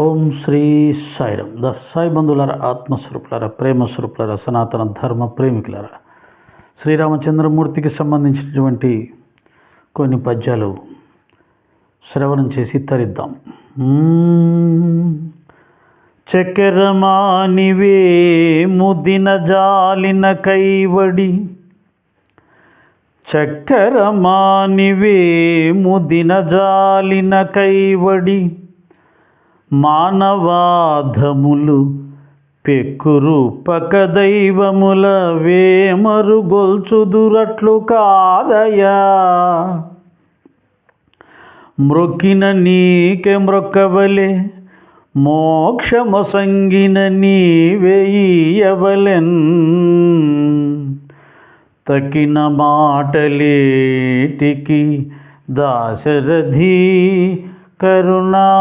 ఓం Shri Sairam. The Sai బంధువులారా, ఆత్మస్వరూపులారా, ప్రేమస్వరూపులారా, సనాతన ధర్మ ప్రేమికులారా, శ్రీరామచంద్రమూర్తికి సంబంధించినటువంటి కొన్ని పద్యాలు శ్రవణం చేసి తరిద్దాం. చక్కెరమానివే ముదిన జాలిన కైవడి, చక్కెరమానివే ముదిన జాలిన కైవడి, మానవాధములు పెక్కురు పకదైవముల వేమరు గొల్చుదురట్లు కాదయా, మ్రొక్కిన నీకె మ్రొక్కవలె మోక్షమొసంగిన నీవేయవలెన్, తకిన మాటలేటికి దాశరథి కరుణాపయోనిధి.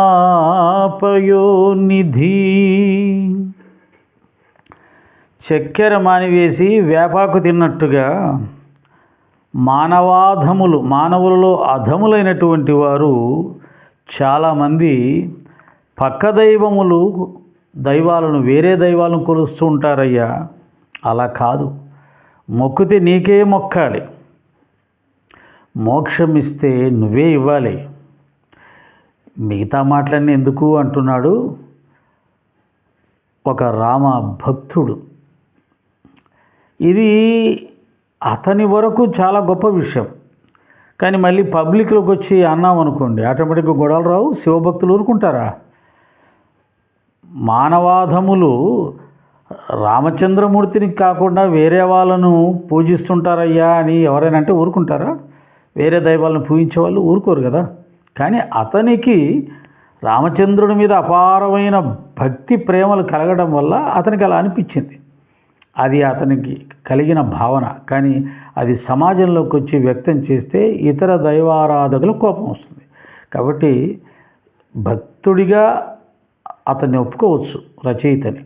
చక్కెర మానివేసి వేపాకు తిన్నట్టుగా మానవులలో అధములైనటువంటి వారు చాలామంది పక్క దైవాలను వేరే దైవాలను కొలుస్తూ ఉంటారయ్యా. అలా కాదు, మొక్కితే నీకే మొక్కాలి, మోక్షం ఇస్తే నువ్వే ఇవ్వాలి. మిగతా మాటలన్నీ ఎందుకు అంటున్నాడు ఒక రామ భక్తుడు. ఇది అతని వరకు చాలా గొప్ప విషయం, కానీ మళ్ళీ పబ్లిక్లోకి వచ్చి అన్నాం అనుకోండి, ఆటోమేటిక్గా గొడవలు రావు. శివభక్తులు ఊరుకుంటారా? మానవాధములు రామచంద్రమూర్తిని కాకుండా వేరే వాళ్ళను పూజిస్తుంటారయ్యా అని ఎవరైనా అంటే ఊరుకుంటారా? వేరే దైవాలను పూజించే వాళ్ళు ఊరుకోరు కదా. కానీ అతనికి రామచంద్రుడి మీద అపారమైన భక్తి ప్రేమలు కలగడం వల్ల అతనికి అలా అనిపించింది. అది అతనికి కలిగిన భావన. కానీ అది సమాజంలోకి వచ్చి వ్యక్తం చేస్తే ఇతర దైవారాధకులకు కోపం వస్తుంది. కాబట్టి భక్తుడిగా అతన్ని ఒప్పుకోవచ్చు రచయితని,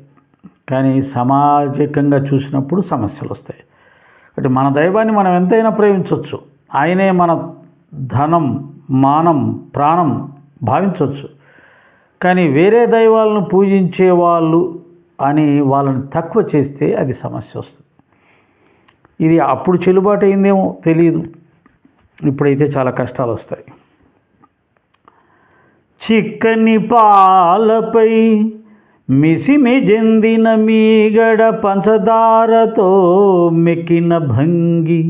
కానీ సామాజికంగా చూసినప్పుడు సమస్యలు వస్తాయి. కాబట్టి మన దైవాన్ని మనం ఎంతైనా ప్రేమించవచ్చు, ఆయనే మన ధనం, మానం, ప్రాణం భావించవచ్చు. కానీ వేరే దైవాలను పూజించే వాళ్ళు అని వాళ్ళని తక్కువ చేస్తే అది సమస్య వస్తుంది. ఇది అప్పుడు చెల్లుబాటు అయిందేమో తెలియదు, ఇప్పుడైతే చాలా కష్టాలు వస్తాయి. చిక్కని పాలపై మిసిమి చెందిన మీగడ పంచదారతో మెక్కిన భంగి,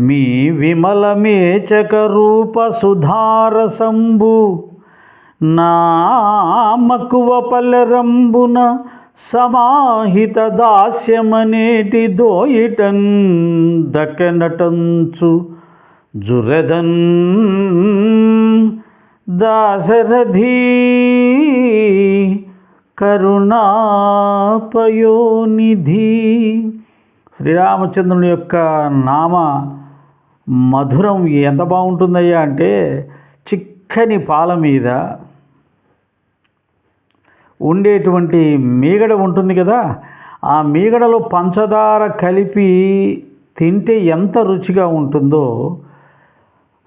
మీ విమల మేచక రూప సుధారసంబు, నా మక్కువ పల్లెరంబున సమాహిత దాస్యమనేటి దోయిటన్ దక్కనటంచు జురెదన్ దాశరథి కరుణాపయోనిధి. శ్రీరామచంద్రుని యొక్క నామ మధురం ఎంత బాగుంటుందయ్యా అంటే, చిక్కని పాల మీద ఉండేటువంటి మీగడ ఉంటుంది కదా, ఆ మీగడలో పంచదార కలిపి తింటే ఎంత రుచిగా ఉంటుందో,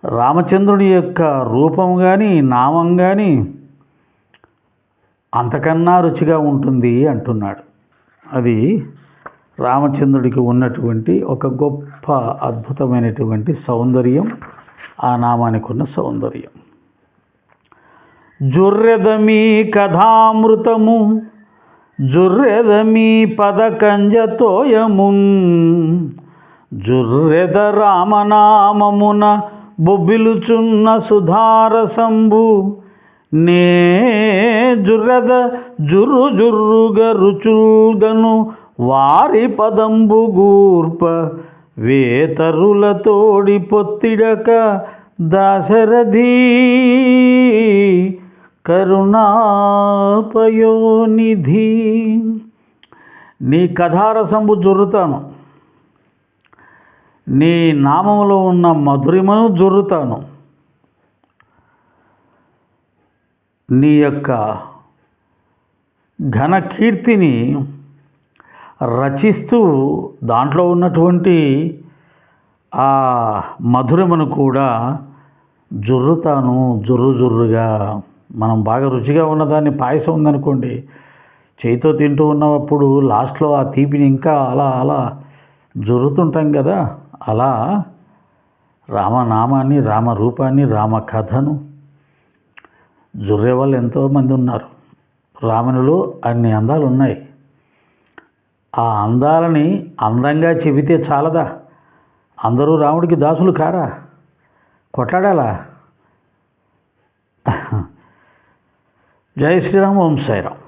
రామచంద్రుని యొక్క రూపం కానీ నామం కానీ అంతకన్నా రుచిగా ఉంటుంది అంటున్నాడు. అది రామచంద్రుడికి ఉన్నటువంటి ఒక గొప్ప అద్భుతమైనటువంటి సౌందర్యం, ఆ నామానికి ఉన్న సౌందర్యం. జుర్రెదమీ కథామృతము, జుర్రెదమీ పదకంజతోయమున్, జుర్రెద రామనామమున బొబ్బిలుచున్న సుధారసంబు, నే జుర్రెద జుర్రు జుర్రుగా రుచుల్గను వారి పదంబు గూర్ప, వేతరులతోడి పొత్తిడక దాశరథి కరుణాపయోనిధి. నీ కథారసంబు జొర్రుతాను, నీ నామములో ఉన్న మధురిమను జొర్రుతాను, నీ యొక్క ఘన కీర్తిని రచిస్తూ దాంట్లో ఉన్నటువంటి ఆ మధురమును కూడా జుర్రుతాను, జుర్రుగా మనం బాగా రుచిగా ఉన్నదాన్ని పాయసం ఉందనుకోండి, చేయితో తింటూ ఉన్నప్పుడు లాస్ట్లో ఆ తీపిని ఇంకా అలా అలా జొరుతుంటాం కదా. అలా రామనామాన్ని, రామరూపాన్ని, రామ కథను జొర్రే వాళ్ళు ఎంతోమంది ఉన్నారు. రామునిలో అన్ని అందాలు ఉన్నాయి. ఆ అందాలని అందంగా చెబితే చాలదా? అందరూ రాముడికి దాసులు కారా? కొట్లాడాలా? జై శ్రీరామ్. ఓం సాయిరామ్.